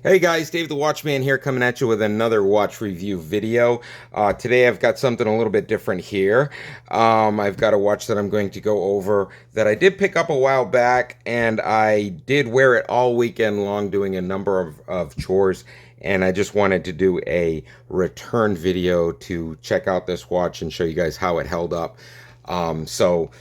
Hey guys, Dave the Watchman here coming at you with another watch review video. Today I've got something a little bit different here. I've got a watch that I'm going to go over that I did pick up a while back, and I did wear it all weekend long doing a number of chores, and I just wanted to do a return video to check out this watch and show you guys how it held up. So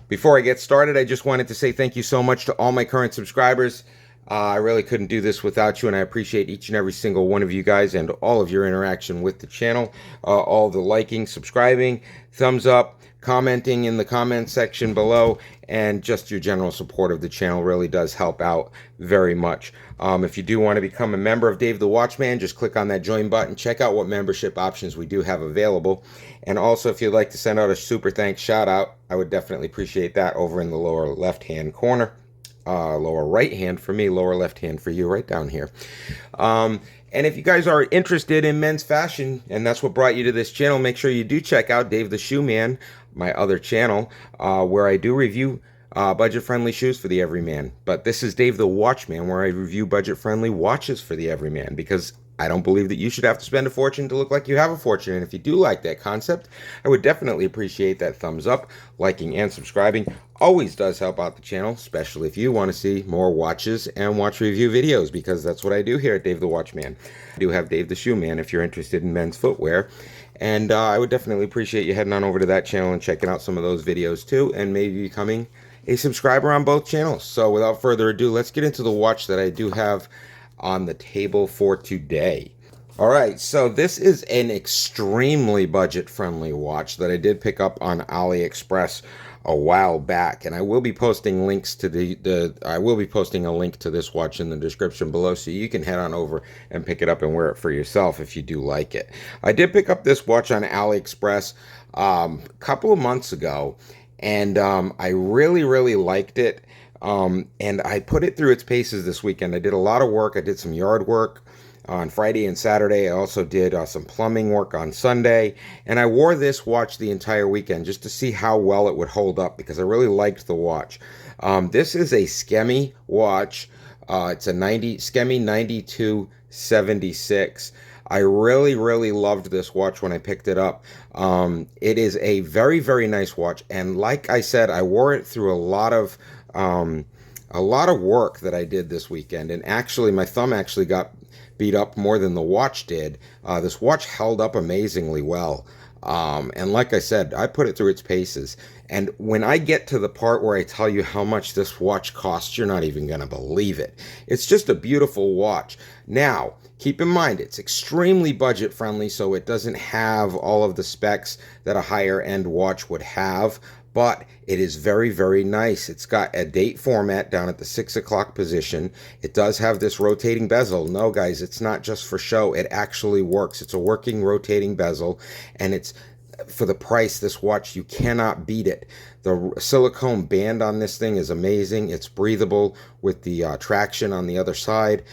before I get started, I just wanted to say thank you so much to all my current subscribers. I really couldn't do this without you, and I appreciate each and every single one of you guys and all of your interaction with the channel. All the liking, subscribing, thumbs up, commenting in the comment section below, and just your general support of the channel really does help out very much. If you do want to become a member of Dave the Watchman, just click on that join button. Check out what membership options we do have available. And also, if you'd like to send out a super thanks shout out, I would definitely appreciate that over in the lower left-hand corner. Lower right hand for me, lower left hand for you, right down here. And if you guys are interested in men's fashion, and that's what brought you to this channel, make sure you do check out Dave the Shoe Man, my other channel, where I do review budget-friendly shoes for the everyman. But this is Dave the Watchman, where I review budget-friendly watches for the everyman, because I don't believe that you should have to spend a fortune to look like you have a fortune. And if you do like that concept, I would definitely appreciate that thumbs up. Liking and subscribing always does help out the channel, especially if you want to see more watches and watch review videos, because that's what I do here at Dave the Watchman. I do have Dave the Shoe Man if you're interested in men's footwear. And I would definitely appreciate you heading on over to that channel and checking out some of those videos too, and maybe becoming a subscriber on both channels. So without further ado, let's get into the watch that I do have on the table for today. All right, so this is an extremely budget-friendly watch that I did pick up on AliExpress a while back, and I will be posting links to I will be posting a link to this watch in the description below, so you can head on over and pick it up and wear it for yourself if you do like it. I did pick up this watch on AliExpress a couple of months ago, and I really liked it. And I put it through its paces this weekend. I did a lot of work. I did some yard work on Friday and Saturday. I also did some plumbing work on Sunday. And I wore this watch the entire weekend just to see how well it would hold up, because I really liked the watch. This is a SKMEI watch. It's a SKMEI 9276. I really loved this watch when I picked it up. It is a very nice watch, and like I said, I wore it through a lot of work that I did this weekend, and actually my thumb actually got beat up more than the watch did. This watch held up amazingly well. And like I said, I put it through its paces. And when I get to the part where I tell you how much this watch costs, you're not even going to believe it. It's just a beautiful watch. Now, keep in mind, it's extremely budget friendly, so it doesn't have all of the specs that a higher end watch would have, but it is very nice. It's got a date format down at the 6 o'clock position. It does have this rotating bezel. No, guys, it's not just for show. It actually works. It's a working rotating bezel, and it's for the price. This watch, you cannot beat it. The silicone band on this thing is amazing. It's breathable with the traction on the other side.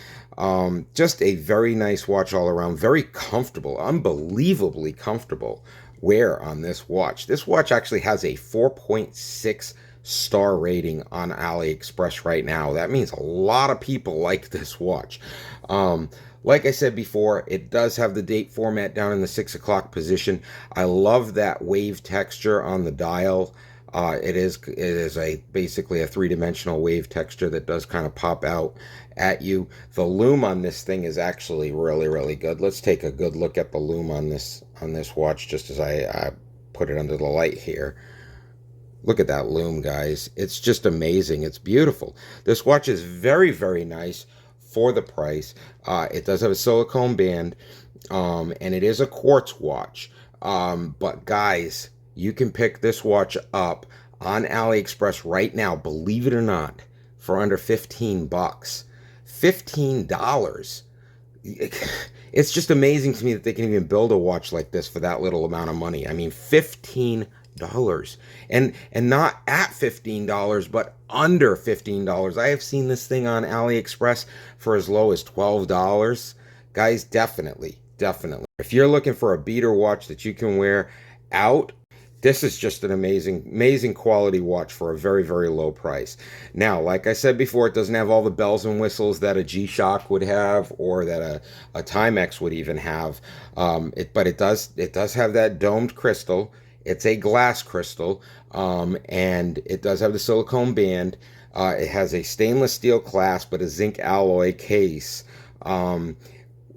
Just a very nice watch all around. Very comfortable, unbelievably comfortable wear on this watch. This watch actually has a 4.6 star rating on AliExpress right now. That means a lot of people like this watch. Like I said before, it does have the date format down in the 6 o'clock position. I love that wave texture on the dial. It is basically a three-dimensional wave texture that does kind of pop out at you. The lume on this thing is actually really good. Let's take a good look at the lume on this watch, just as I put it under the light here. Look at that lume, guys. It's just amazing. It's beautiful. This watch is very nice for the price. It does have a silicone band, and it is a quartz watch. But guys, you can pick this watch up on AliExpress right now, believe it or not, for under 15 bucks. $15. It's just amazing to me that they can even build a watch like this for that little amount of money. I mean, $15. And not at $15, but under $15. I have seen this thing on AliExpress for as low as $12. Guys, definitely. If you're looking for a beater watch that you can wear out This is just an amazing quality watch for a very low price. Now, like I said before, it doesn't have all the bells and whistles that a G-Shock would have, or that a Timex would even have. But it does have that domed crystal. It's a glass crystal, and it does have the silicone band. It has a stainless steel clasp, but a zinc alloy case.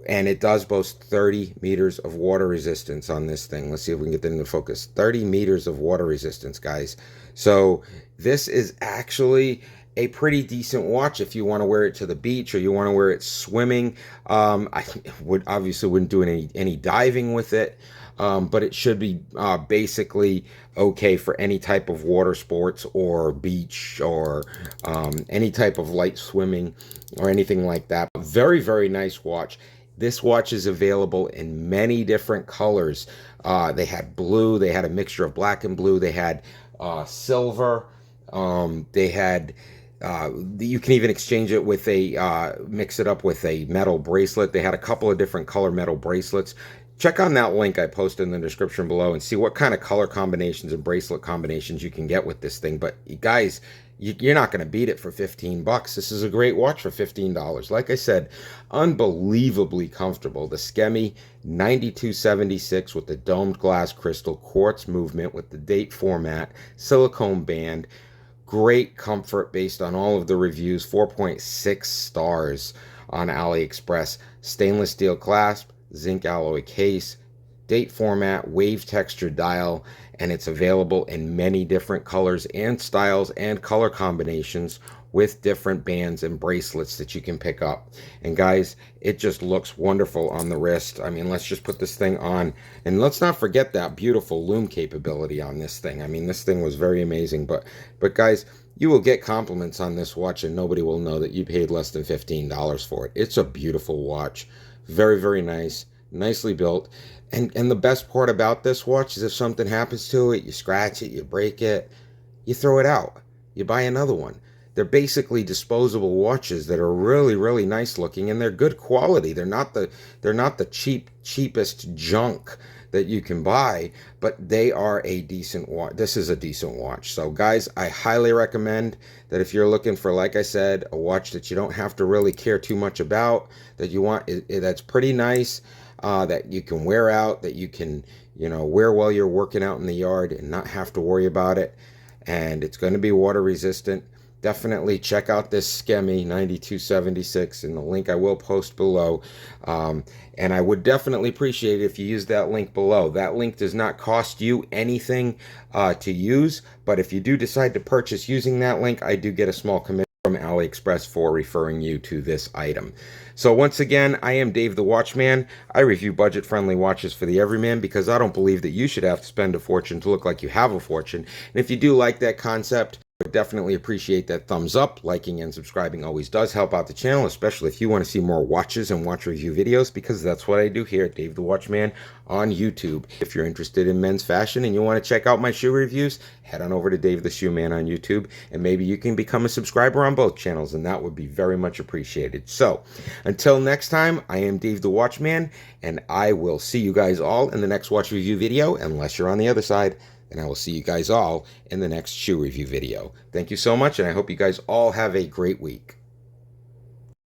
And it does boast 30 meters of water resistance on this thing. Let's see if we can get that into focus. 30 meters of water resistance, guys. So this is actually a pretty decent watch if you want to wear it to the beach, or you want to wear it swimming. I wouldn't do any diving with it, but it should be basically okay for any type of water sports or beach, or any type of light swimming or anything like that. Very nice watch. This watch is available in many different colors. They had blue, they had a mixture of black and blue, they had silver, they had you can even exchange it with mix it up with a metal bracelet. They had a couple of different color metal bracelets. Check on that link I posted in the description below and see what kind of color combinations and bracelet combinations you can get with this thing. But guys, you're not going to beat it for 15 bucks. This is a great watch for $15. Like I said, unbelievably comfortable. The SKMEI 9276 with the domed glass crystal, quartz movement with the date format, silicone band. Great comfort based on all of the reviews. 4.6 stars on AliExpress. Stainless steel clasp, zinc alloy case, date format, wave texture dial, and it's available in many different colors and styles and color combinations, with different bands and bracelets that you can pick up. And guys, it just looks wonderful on the wrist. I mean, let's just put this thing on, and let's not forget that beautiful lume capability on this thing. I mean, this thing was very amazing. But guys, you will get compliments on this watch, and nobody will know that you paid less than $15 for it. It's a beautiful watch. Very nice, nicely built. And the best part about this watch is if something happens to it, you scratch it, you break it, you throw it out. You buy another one. They're basically disposable watches that are really nice looking, and they're good quality. They're not the cheapest junk that you can buy, but they are a decent watch. This is a decent watch. So guys, I highly recommend that if you're looking for, like I said, a watch that you don't have to really care too much about, that you want, that's pretty nice, that you can wear out, that you can, wear while you're working out in the yard and not have to worry about it. And it's going to be water resistant. Definitely check out this SKMEI 9276 in the link I will post below. And I would definitely appreciate it if you use that link below. That link does not cost you anything to use, but if you do decide to purchase using that link, I do get a small commission from AliExpress for referring you to this item. So once again, I am Dave the Watchman. I review budget-friendly watches for the everyman because I don't believe that you should have to spend a fortune to look like you have a fortune. And if you do like that concept, I would definitely appreciate that thumbs up. Liking and subscribing always does help out the channel, especially if you want to see more watches and watch review videos, because that's what I do here at Dave the Watchman on YouTube. If you're interested in men's fashion and you want to check out my shoe reviews, head on over to Dave the Shoe Man on YouTube, and maybe you can become a subscriber on both channels, and that would be very much appreciated. So until next time, I am Dave the Watchman, and I will see you guys all in the next watch review video, unless you're on the other side. And I will see you guys all in the next shoe review video. Thank you so much, and I hope you guys all have a great week.